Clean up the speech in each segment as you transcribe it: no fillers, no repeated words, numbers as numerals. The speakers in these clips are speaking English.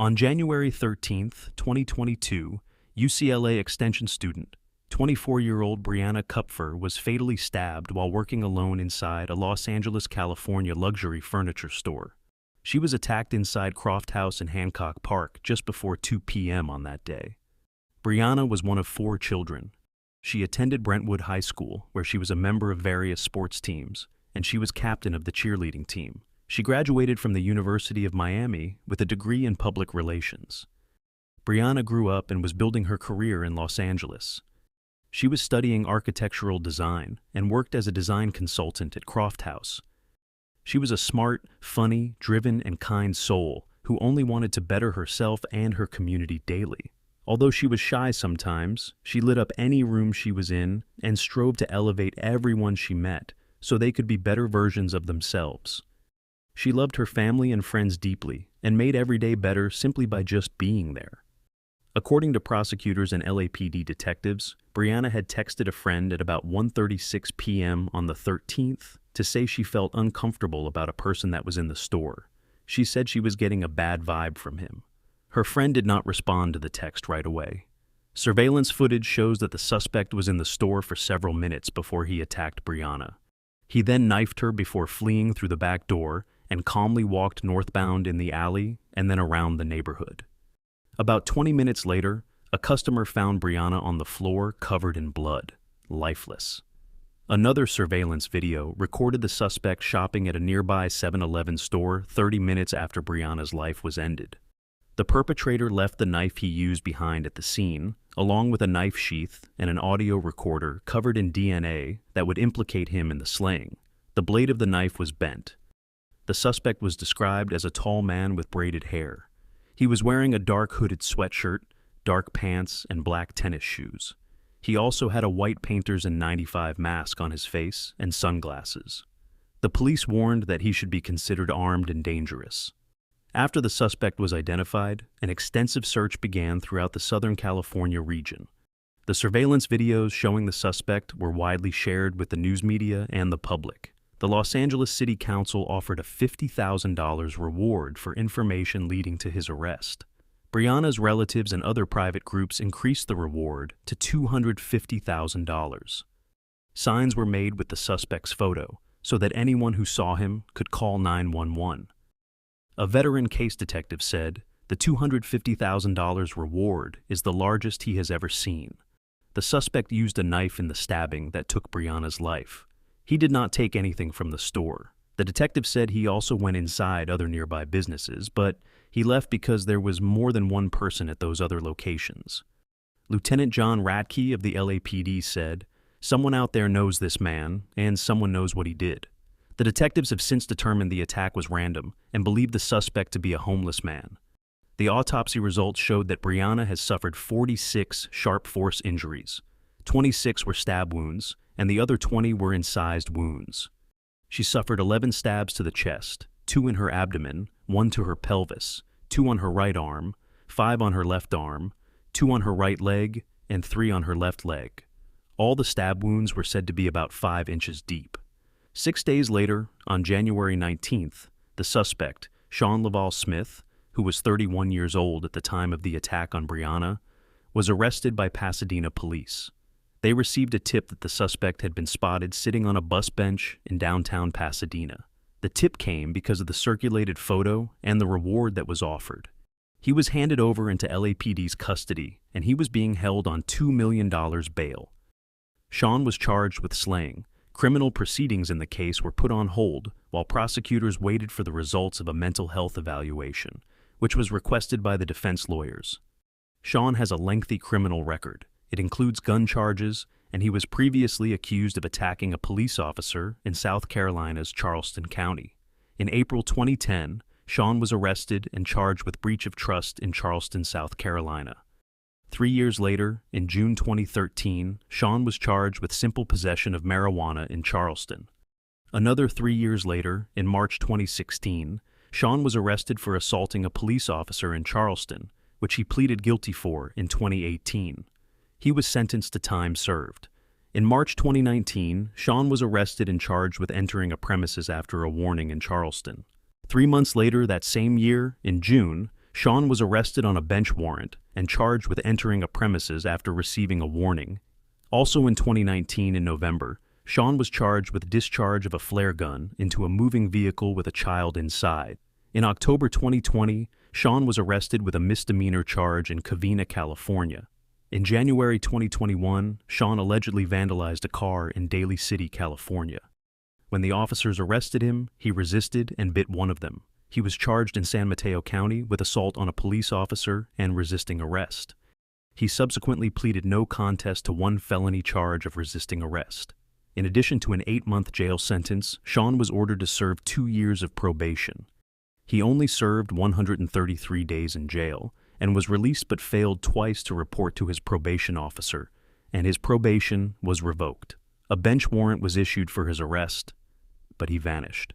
On January 13, 2022, UCLA Extension student, 24-year-old Brianna Kupfer was fatally stabbed while working alone inside a Los Angeles, California luxury furniture store. She was attacked inside Croft House in Hancock Park just before 2 p.m. on that day. Brianna was one of 4 children. She attended Brentwood High School, where she was a member of various sports teams, and she was captain of the cheerleading team. She graduated from the University of Miami with a degree in public relations. Brianna grew up and was building her career in Los Angeles. She was studying architectural design and worked as a design consultant at Croft House. She was a smart, funny, driven, and kind soul who only wanted to better herself and her community daily. Although she was shy sometimes, she lit up any room she was in and strove to elevate everyone she met so they could be better versions of themselves. She loved her family and friends deeply and made every day better simply by just being there. According to prosecutors and LAPD detectives, Brianna had texted a friend at about 1:36 p.m. on the 13th to say she felt uncomfortable about a person that was in the store. She said she was getting a bad vibe from him. Her friend did not respond to the text right away. Surveillance footage shows that the suspect was in the store for several minutes before he attacked Brianna. He then knifed her before fleeing through the back door and calmly walked northbound in the alley and then around the neighborhood. About 20 minutes later, a customer found Brianna on the floor covered in blood, lifeless. Another surveillance video recorded the suspect shopping at a nearby 7-Eleven store 30 minutes after Brianna's life was ended. The perpetrator left the knife he used behind at the scene, along with a knife sheath and an audio recorder covered in DNA that would implicate him in the slaying. The blade of the knife was bent. The suspect was described as a tall man with braided hair. He was wearing a dark hooded sweatshirt, dark pants, and black tennis shoes. He also had a white painter's N95 mask on his face and sunglasses. The police warned that he should be considered armed and dangerous. After the suspect was identified, an extensive search began throughout the Southern California region. The surveillance videos showing the suspect were widely shared with the news media and the public. The Los Angeles City Council offered a $50,000 reward for information leading to his arrest. Brianna's relatives and other private groups increased the reward to $250,000. Signs were made with the suspect's photo so that anyone who saw him could call 911. A veteran case detective said, "The $250,000 reward is the largest he has ever seen." The suspect used a knife in the stabbing that took Brianna's life. He did not take anything from the store. The detective said he also went inside other nearby businesses, but he left because there was more than one person at those other locations. Lieutenant John Radke of the LAPD said, "Someone out there knows this man, and someone knows what he did." The detectives have since determined the attack was random and believe the suspect to be a homeless man. The autopsy results showed that Brianna has suffered 46 sharp force injuries. 26 were stab wounds, and the other 20 were incised wounds. She suffered 11 stabs to the chest, 2 in her abdomen, 1 to her pelvis, 2 on her right arm, 5 on her left arm, 2 on her right leg, and 3 on her left leg. All the stab wounds were said to be about 5 inches deep. 6 days later, on January 19th, the suspect, Sean Laval Smith, who was 31 years old at the time of the attack on Brianna, was arrested by Pasadena police. They received a tip that the suspect had been spotted sitting on a bus bench in downtown Pasadena. The tip came because of the circulated photo and the reward that was offered. He was handed over into LAPD's custody, and he was being held on $2 million bail. Sean was charged with slaying. Criminal proceedings in the case were put on hold while prosecutors waited for the results of a mental health evaluation, which was requested by the defense lawyers. Sean has a lengthy criminal record. It includes gun charges, and he was previously accused of attacking a police officer in South Carolina's Charleston County. In April 2010, Sean was arrested and charged with breach of trust in Charleston, South Carolina. 3 years later, in June 2013, Sean was charged with simple possession of marijuana in Charleston. Another 3 years later, in March 2016, Sean was arrested for assaulting a police officer in Charleston, which he pleaded guilty for in 2018. He was sentenced to time served. In March 2019, Sean was arrested and charged with entering a premises after a warning in Charleston. 3 months later that same year, in June, Sean was arrested on a bench warrant and charged with entering a premises after receiving a warning. Also in 2019 in November, Sean was charged with discharge of a flare gun into a moving vehicle with a child inside. In October 2020, Sean was arrested with a misdemeanor charge in Covina, California. In January 2021, Sean allegedly vandalized a car in Daly City, California. When the officers arrested him, he resisted and bit one of them. He was charged in San Mateo County with assault on a police officer and resisting arrest. He subsequently pleaded no contest to one felony charge of resisting arrest. In addition to an 8-month jail sentence, Sean was ordered to serve 2 years of probation. He only served 133 days in jail and was released but failed twice to report to his probation officer, and his probation was revoked. A bench warrant was issued for his arrest, but he vanished.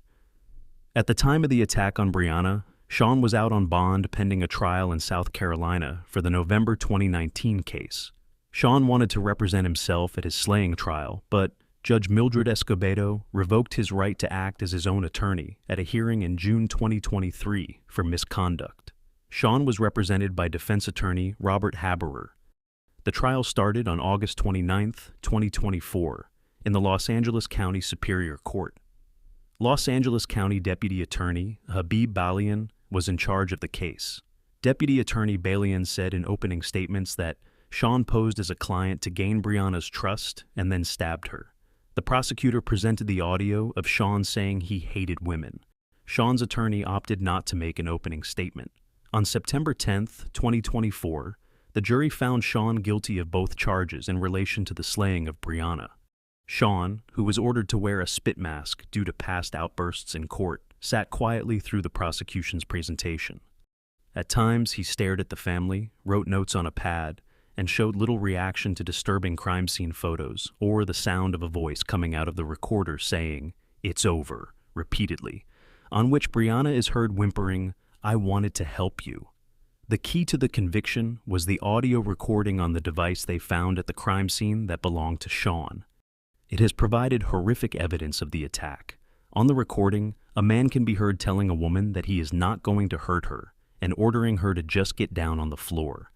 At the time of the attack on Brianna, Sean was out on bond pending a trial in South Carolina for the November 2019 case. Sean wanted to represent himself at his slaying trial, but Judge Mildred Escobedo revoked his right to act as his own attorney at a hearing in June 2023 for misconduct. Sean was represented by defense attorney Robert Haberer. The trial started on August 29, 2024, in the Los Angeles County Superior Court. Los Angeles County Deputy Attorney Habib Balian was in charge of the case. Deputy Attorney Balian said in opening statements that Sean posed as a client to gain Brianna's trust and then stabbed her. The prosecutor presented the audio of Sean saying he hated women. Sean's attorney opted not to make an opening statement. On September 10, 2024, the jury found Sean guilty of both charges in relation to the slaying of Brianna. Sean, who was ordered to wear a spit mask due to past outbursts in court, sat quietly through the prosecution's presentation. At times, he stared at the family, wrote notes on a pad, and showed little reaction to disturbing crime scene photos or the sound of a voice coming out of the recorder saying, "It's over," repeatedly, on which Brianna is heard whimpering, "I wanted to help you." The key to the conviction was the audio recording on the device they found at the crime scene that belonged to Sean. It has provided horrific evidence of the attack. On the recording, a man can be heard telling a woman that he is not going to hurt her and ordering her to just get down on the floor.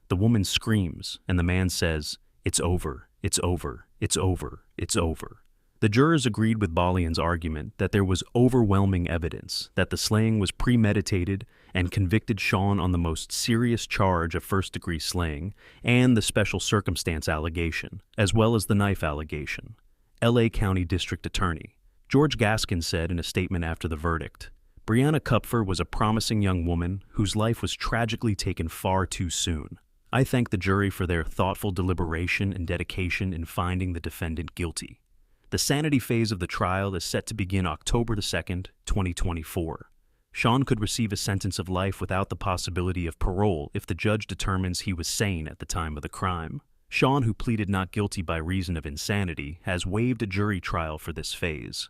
The woman screams, and the man says, "It's over, it's over, it's over, it's over." The jurors agreed with Balian's argument that there was overwhelming evidence that the slaying was premeditated and convicted Sean on the most serious charge of first-degree slaying and the special circumstance allegation, as well as the knife allegation. LA County District Attorney George Gaskin said in a statement after the verdict, "Brianna Kupfer was a promising young woman whose life was tragically taken far too soon. I thank the jury for their thoughtful deliberation and dedication in finding the defendant guilty." The sanity phase of the trial is set to begin October 2, 2024. Sean could receive a sentence of life without the possibility of parole if the judge determines he was sane at the time of the crime. Sean, who pleaded not guilty by reason of insanity, has waived a jury trial for this phase.